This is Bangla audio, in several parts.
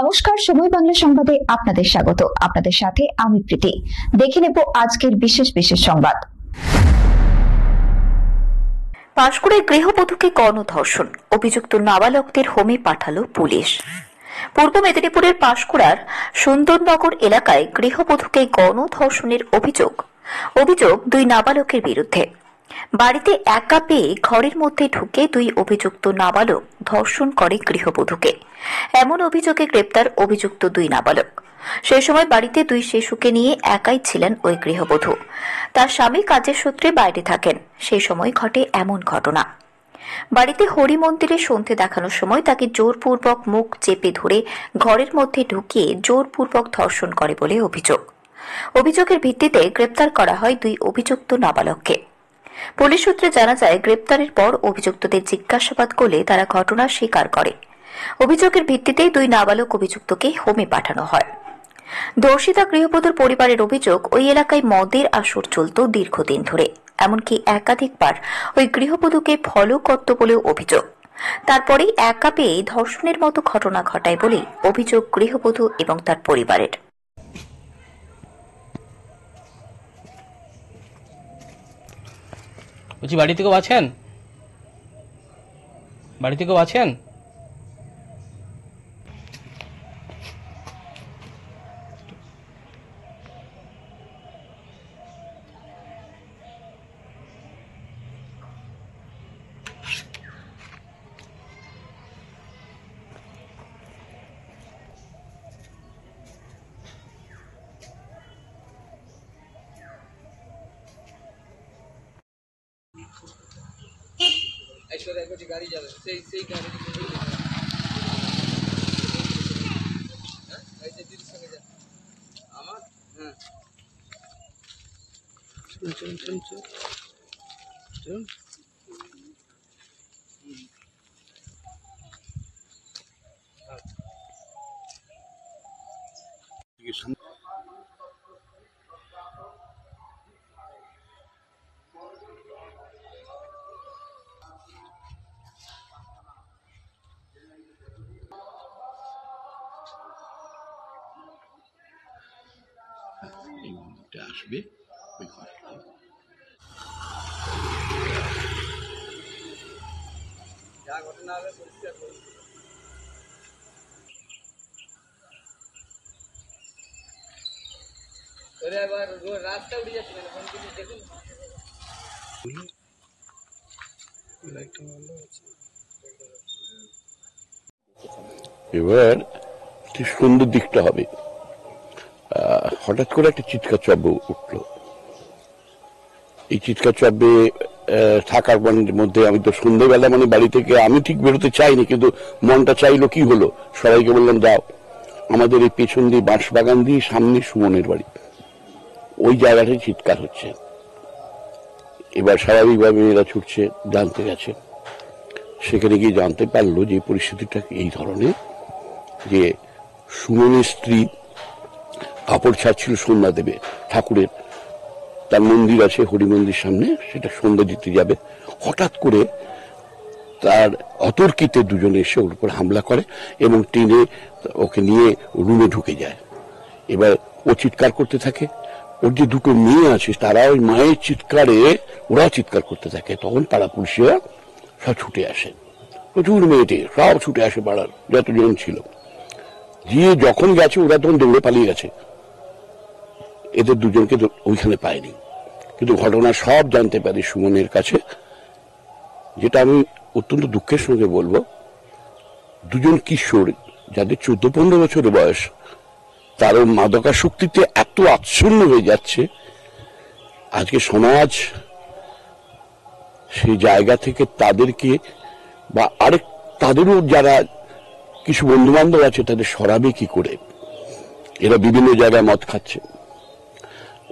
নমস্কার, সময় বাংলা সংবাদে আপনাদের স্বাগত। আপনাদের সাথে আমি প্রীতি। দেখে নেব আজকের বিশেষ সংবাদ। পাঁশকুড়ায় গৃহবধূকে গণধর্ষণ, অভিযুক্ত নাবালকদের হোমে পাঠালো পুলিশ। পূর্ব মেদিনীপুরের পাঁশকুড়ার সুন্দরনগর এলাকায় গৃহবধূকে গণধর্ষণের অভিযোগ দুই নাবালকের বিরুদ্ধে। বাড়িতে একা পেয়ে ঘরের মধ্যে ঢুকে দুই অভিযুক্ত নাবালক ধর্ষণ করে গৃহবধূকে। এমন অভিযোগে গ্রেপ্তার অভিযুক্ত দুই নাবালক। সেই সময় বাড়িতে দুই শিশুকে নিয়ে একাই ছিলেন ওই গৃহবধূ। তার স্বামী কাজের সূত্রে বাইরে থাকেন। সেই সময় ঘটে এমন ঘটনা। বাড়িতে হরি মন্দিরে সন্ধে দেখানোর সময় তাকে জোরপূর্বক মুখ চেপে ধরে ঘরের মধ্যে ঢুকিয়ে জোরপূর্বক ধর্ষণ করে বলে অভিযোগের ভিত্তিতে গ্রেপ্তার করা হয় দুই অভিযুক্ত নাবালককে। পুলিশ সূত্রে জানা যায়, গ্রেপ্তারের পর অভিযুক্তদের জিজ্ঞাসাবাদ করলে তারা ঘটনা স্বীকার করে। অভিযোগের ভিত্তিতেই দুই নাবালক অভিযুক্তকে হোমে পাঠানো হয়। ধর্ষিতা গৃহবধূর পরিবারের অভিযোগ, ওই এলাকায় মদের আসর চলত দীর্ঘদিন ধরে। এমনকি একাধিকবার ওই গৃহবধূকে ফলো করত বলেও অভিযোগ। তারপরেই একা পেয়ে ধর্ষণের মতো ঘটনা ঘটায় বলেই অভিযোগ গৃহবধূ এবং তার পরিবারের। বলছি, বাড়িতে কেউ আছেন? বাড়িতে কেউ আছেন? গাড়ি যাবে সেই গাড়ি দিদির সঙ্গে যা আমার। হ্যাঁ, চল আসবে যা ঘটনা হবে পরিষ্কার করুন। রাস্তা উঠে যাচ্ছে, দেখুন এবার সুন্দর দিকটা হবে। হঠাৎ করে একটা চিৎকার চব্য উঠল। এই চিৎকার চব্যে থাকার মধ্যে আমি তো সন্ধ্যেবেলা বাড়ি থেকে আমি ঠিক বেরোতে চাইনি, কিন্তু মনটা চাইলো। কি হলো, সবাইকে বললাম যাও, আমাদের এই পেছন দিয়ে বাঁশবাগান দিয়ে সামনে সুমনের বাড়ি, ওই জায়গাটায় চিৎকার হচ্ছে। এবার স্বাভাবিকভাবে এরা ছুটছে, জানতে গেছে। সেখানে গিয়ে জানতে পারলো যে পরিস্থিতিটা এই ধরনের, যে সুমনের স্ত্রী কাপড় ছাড়ছিল সন্ধ্যা দেবে ঠাকুরের, তার মন্দির আছে হরি মন্দির সামনে, সেটা সন্ধ্যা দিতে যাবে। হঠাৎ করে তার অতর্কিতে দুজনে এসে ওর উপর হামলা করে এবং টেনে ওকে নিয়ে রুমে ঢুকে যায়। এবার ও চিৎকার করতে থাকে। ওর যে দুটো মেয়ে আছে তারা ওই মায়ের চিৎকারে ওরা চিৎকার করতে থাকে। তখন পাড়া পুলিশরা সব ছুটে আসে, প্রচুর মেয়েটে সব ছুটে আসে, পাড়ার যতজন ছিল। গিয়ে যখন গেছে ওরা তখন দৌড়ে পালিয়ে গেছে, এদের দুজনকে ওইখানে পায়নি। কিন্তু ঘটনা সব জানতে পারি সুমনের কাছে। যেটা আমি অত্যন্ত দুঃখের সঙ্গে বলবো, দুজন কিশোর যাদের 14-15 বছরের বয়স, তারও মাদকাসক্তিতে এত আচ্ছন্ন হয়ে যাচ্ছে। আজকে সমাজ সেই জায়গা থেকে তাদেরকে বা আরেক তাদেরও যারা কিছু বন্ধু বান্ধব আছে তাদের সরাবে কি করে? এরা বিভিন্ন জায়গায় মদ খাচ্ছে।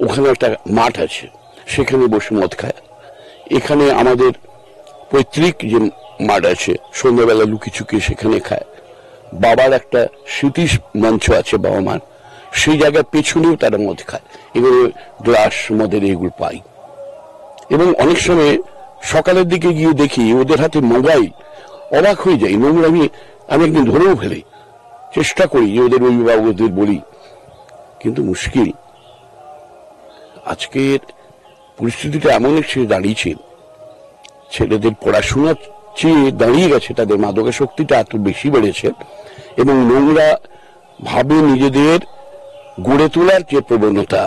ওখানে একটা মাঠ আছে, সেখানে বসে মদ খায়। এখানে আমাদের পৈতৃক যে মাঠ আছে, সন্ধ্যাবেলা লুকি চুকি সেখানে খায়। বাবার একটা স্মৃতি মঞ্চ আছে বাবা মার, সেই জায়গার পেছনেও তারা মদ খায়। এগুলো গ্লাস মদের এগুলো পাই। এবং অনেক সময় সকালের দিকে গিয়ে দেখি ওদের হাতে মোবাইল, অবাক হয়ে যাই। নোংরা আমি একদিন ধরেও ফেলি চেষ্টা করি যে ওদের অভিভাবকদের বলি, কিন্তু মুশকিল। আজকের পরিস্থিতিটা এমন এসে দাঁড়িয়েছে, ছেলেদের পড়াশোনার চেয়ে দাঁড়িয়ে গেছে তাদের মাদকাসক্তিটা এত বেশি বেড়েছে, এবং নোংরা ভাবে নিজেদের গড়ে তোলার যে প্রবণতা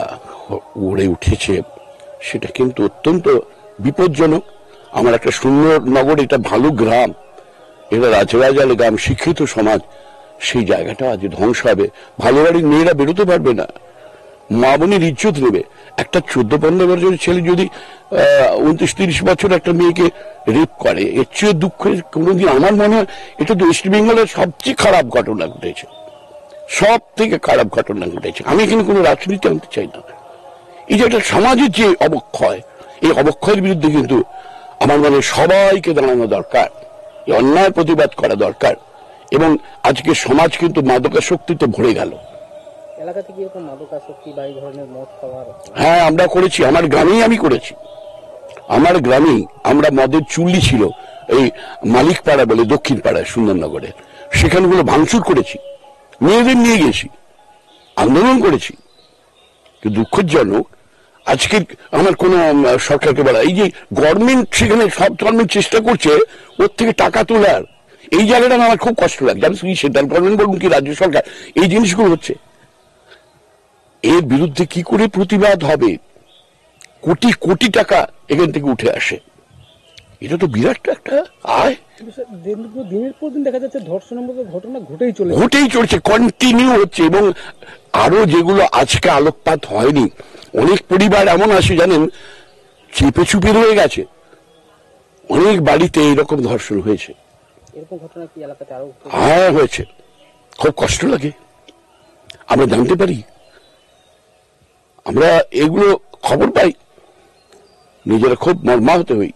গড়ে উঠেছে সেটা কিন্তু অত্যন্ত বিপজ্জনক। আমার একটা সুন্দর নগর, এটা ভালো গ্রাম, এটা রাজরাজালে গ্রাম, শিক্ষিত সমাজ, সেই জায়গাটা আজ ধ্বংস হবে। ভালো বাড়ির মেয়েরা বেরোতে পারবে না, মা বোনের ইজ্জত নেবে। একটা 14-15 বছরের ছেলে যদি 29-30 বছর একটা মেয়েকে রেপ করে, এর চেয়ে দুঃখের কোনোদিন আমার মনে হয় এটা তো ওয়েস্ট বেঙ্গলের সবচেয়ে খারাপ ঘটনা ঘটেছে, সব থেকে খারাপ ঘটনা ঘটেছে। আমি এখানে কোনো রাজনীতি আনতে চাই না। এই যে একটা সমাজের যে অবক্ষয়, এই অবক্ষয়ের বিরুদ্ধে কিন্তু আমার মনে সবাইকে দাঁড়ানো দরকার, এই অন্যায় প্রতিবাদ করা দরকার। এবং আজকে সমাজ কিন্তু মাদকাসক্তিতে ভরে গেল। এলাকা থেকে এরকম মাদকাসক্তি বা এই ধরনের মদ খাওয়ার, হ্যাঁ, আমরা করেছি, আমার গ্রামেই আমি করেছি। আমার গ্রামেই আমরা মদের চুল্লি ছিল এই মালিক পাড়া বলে দক্ষিণ পাড়ায় সুন্দরনগরে, সেখানগুলো ভাঙচুর করেছি, মেয়েদের নিয়ে গেছি, আন্দোলন করেছি। কিন্তু দুঃখজনক আজকে আমার কোন সরকারকে বলা, এই যে গভর্নমেন্ট সেখানে সব গভর্নমেন্ট চেষ্টা করছে ওর থেকে টাকা তোলার, এই জায়গাটা আমার খুব কষ্ট লাগে। জানিস কি, সেন্ট্রাল গভর্নমেন্ট বলুন কি রাজ্য সরকার, এই জিনিসগুলো হচ্ছে, এর বিরুদ্ধে কি করে প্রতিবাদ হবে? কোটি কোটি টাকা এখান থেকে উঠে আসে, এটা তো বিরাট একটা আয়। দিনের পর দিন দেখা যাচ্ছে ধর্ষণের মতো ঘটনা ঘটেই চলছে, কন্টিনিউ হচ্ছে। এবং আরো যেগুলো আজকে আলোকপাত হয়নি, অনেক পরিবার এমন আছে জানেন, চেপে চুপে রয়ে গেছে। অনেক বাড়িতে এইরকম ধর্ষণ হয়েছে। এরকম ঘটনা কি এলাকাতে আরো? হ্যাঁ, হয়েছে। খুব কষ্ট লাগে, আমরা জানতে পারি, আমরা এগুলো খবর পাই, নিজেরা খুব মর্মাহত হই।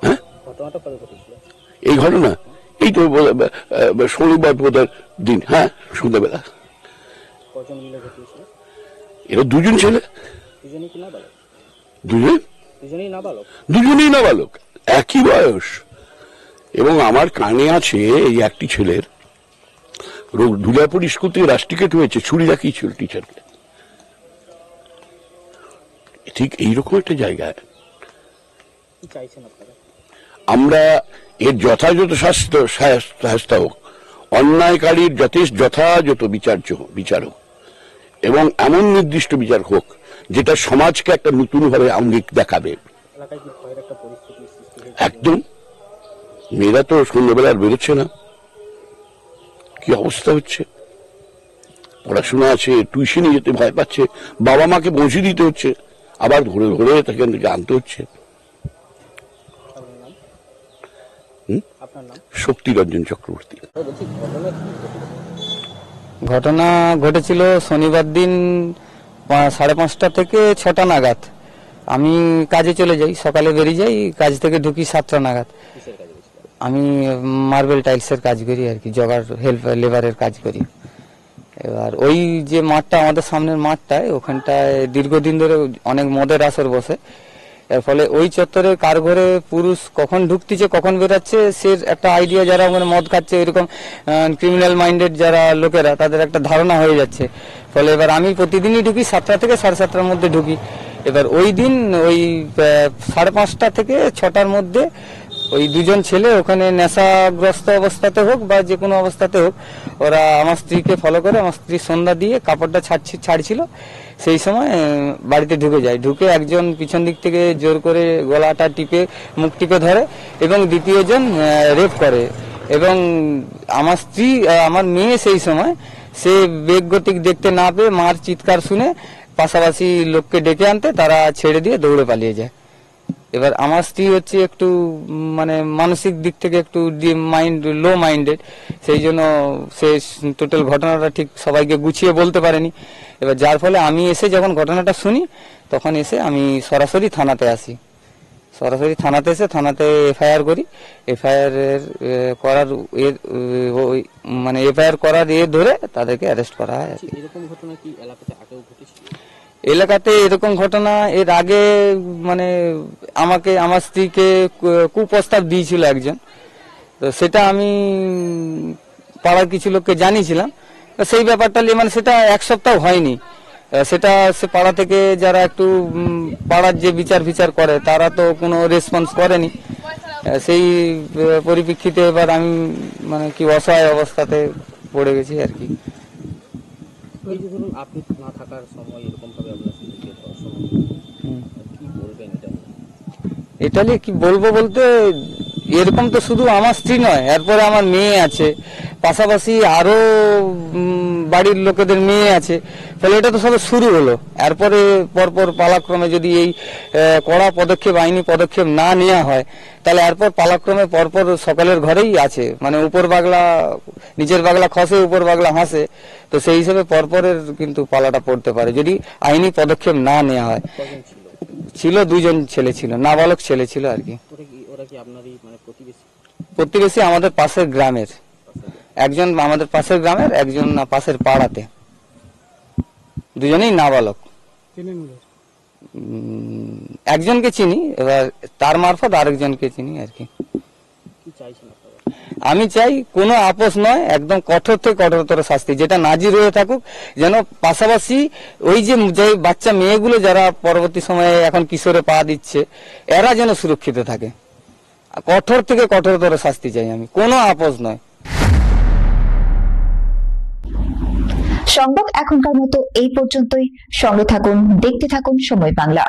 হ্যাঁ, এই ঘটনা এই তো শনিবার বোধহয় দিন, হ্যাঁ সন্ধ্যাবেলা। এরা দুজন ছেলে, দুজনেই নাবালক, একই বয়স। এবং আমার কানে আছে এই একটি ছেলের ধুলাপুর স্কুল থেকে রাস্টিকেট হয়েছে, ছুরি রাখিয়েছিল টিচারকে। ঠিক এইরকম একটা জায়গায় আমরা এর যথাযথ শাস্তি হোক, অন্যায়কারীর যথাযথ বিচার হোক, এবং এমন নির্দিষ্ট বিচার হোক যেটা সমাজকে একটা নতুন ভাবে আঙ্গিক দেখাবে। একদম, মেয়েরা তো সন্ধ্যাবেলা আর বেরোচ্ছে না, কি অবস্থা হচ্ছে। পড়াশোনা আছে, টিউশনে যেতে ভয় পাচ্ছে, বাবা মাকে পৌঁছে দিতে হচ্ছে, আবার ঘুরে ঘুরে সেখান থেকে আনতে হচ্ছে। শক্তিরঞ্জন চক্রবর্তী। ঘটনা ঘটেছিল শনিবার দিন 5:30 থেকে 6টা নাগাদ। আমি কাজে চলে যাই, সকালে বেরিয়ে যাই, কাজ থেকে ঢুকি 7টা নাগাদ। আমি মার্বেল টাইলসের কাজ করি আর কি, জগার হেল্প লেবারের কাজ করি। এবার ওই যে মাঠটা, আমাদের সামনের মাঠটায়, ওখানটায় দীর্ঘদিন ধরে অনেক মদের আসর বসে। এর ফলে ওই চত্বরে কার ঘরে পুরুষ কখন ঢুকতেছে কখন বেরাচ্ছে সে একটা আইডিয়া, যারা ওখানে মদ খাচ্ছে এরকম ক্রিমিনাল মাইন্ডেড যারা লোকেরা, তাদের একটা ধারণা হয়ে যাচ্ছে। ফলে এবার আমি প্রতিদিনই ঢুকি, 7টা থেকে 7:30টার মধ্যে ঢুকি। এবার ওই দিন ওই 5:30 থেকে 6টার মধ্যে ওই দুজন ছেলে ওখানে নেশাগ্রস্ত অবস্থাতে হোক বা যে কোনো অবস্থাতে হোক, ওরা আমার স্ত্রীকে ফলো করে, আমার স্ত্রী সন্ধ্যা দিয়ে কাপড়টা ছাড়ছিল, সেই সময় বাড়িতে ঢুকে যায়। ঢুকে একজন পিছন দিক থেকে জোর করে গলাটা টিপে, মুখ টিপে ধরে, এবং দ্বিতীয়জন রেপ করে। এবং আমার স্ত্রী, আমার মেয়ে সেই সময় সে বেগ গতিক দেখতে না পেয়ে মার চিৎকার শুনে পাশাপাশি লোককে ডেকে আনতে তারা ছেড়ে দিয়ে দৌড়ে পালিয়ে যায়। এবার আমার স্ত্রী হচ্ছে একটু মানে মানসিক দিক থেকে একটু লো মাইন্ডেড, সেই জন্য সে টোটাল ঘটনাটা ঠিক সবাইকে গুছিয়ে বলতে পারেনি। এবার যার ফলে আমি এসে যখন ঘটনাটা শুনি, তখন এসে আমি সরাসরি থানাতে আসি। সরাসরি থানাতে এসে থানাতে এফআইআর করি। এফআইআর করার মানে এফআইআর করার ধরে তাদেরকে অ্যারেস্ট করা হয়। এরকম ঘটনা কি এলাকাতে আগেও ঘটেছিল? এলাকাতে এরকম ঘটনা এর আগে মানে আমাকে, আমার স্ত্রীকে কুপ্রস্তাব দিয়েছিল একজন, তো সেটা আমি পাড়ার কিছু লোককে জানিয়েছিলাম। তো সেই ব্যাপারটা নিয়ে মানে সেটা এক সপ্তাহ হয়নি। সেটা সে পাড়া থেকে যারা একটু পাড়ার যে বিচার করে তারা তো কোনো রেসপন্স করেনি। সেই পরিপ্রেক্ষিতে এবার আমি মানে কি অসহায় অবস্থাতে পড়ে গেছি আর কি। এই যে ধরুন আপনি না থাকার সময় এরকম ভাবে আপনার সঙ্গে ধর্ষণ হলো, কি বলবেন এটা নিয়ে? এটা নিয়ে কি বলবো বলতে, এরকম তো শুধু আমার স্ত্রী নয়, এরপরে আমার মেয়ে আছে, পাশাপাশি আরো বাড়ির লোকেদের মেয়ে আছে। তাহলে এটা তো সবে শুরু হলো। এরপরে পরপর পালাক্রমে যদি এই কড়া পদক্ষেপ, আইনি পদক্ষেপ না নেওয়া হয়, তাহলে এরপর পালাক্রমে পরপর সকলের ঘরেই আছে, মানে উপর বাগলা নিচের বাগলা খসে উপর বাগলা হাসে। তো সেই হিসেবে পরপরের কিন্তু পালাটা পড়তে পারে যদি আইনি পদক্ষেপ না নেওয়া হয়। কজন ছিল? ছিল 2 জন ছেলে ছিল, নাবালক ছেলে ছিল আর কি। ওরা কি আপনারই মানে প্রতিবেশী? প্রতিবেশী আমাদের পাশের গ্রামের, একজন আমাদের পাশের গ্রামের, একজন পাশের পাড়াতে, দুজনেই নাবালক। একজনকে চিনি, এবার তার মারফত আরেকজনকে চিনি আর কি। কি চাইছেন আপনারা? আমি চাই কোনো আপোষ নয়, একদম কঠোর থেকে কঠোরতর শাস্তি, যেটা নাজির হয়ে থাকুক, যেন পাশাপাশি ওই যে বাচ্চা মেয়েগুলো যারা পরবর্তী সময়ে এখন কিশোরে পা দিচ্ছে, এরা যেন সুরক্ষিত থাকে। কঠোর থেকে কঠোরতর শাস্তি চাই আমি, কোনো আপোষ নয়। সংবাদ এখনকার মতো এই পর্যন্তই। সঙ্গে থাকুন, দেখতে থাকুন সময় বাংলা।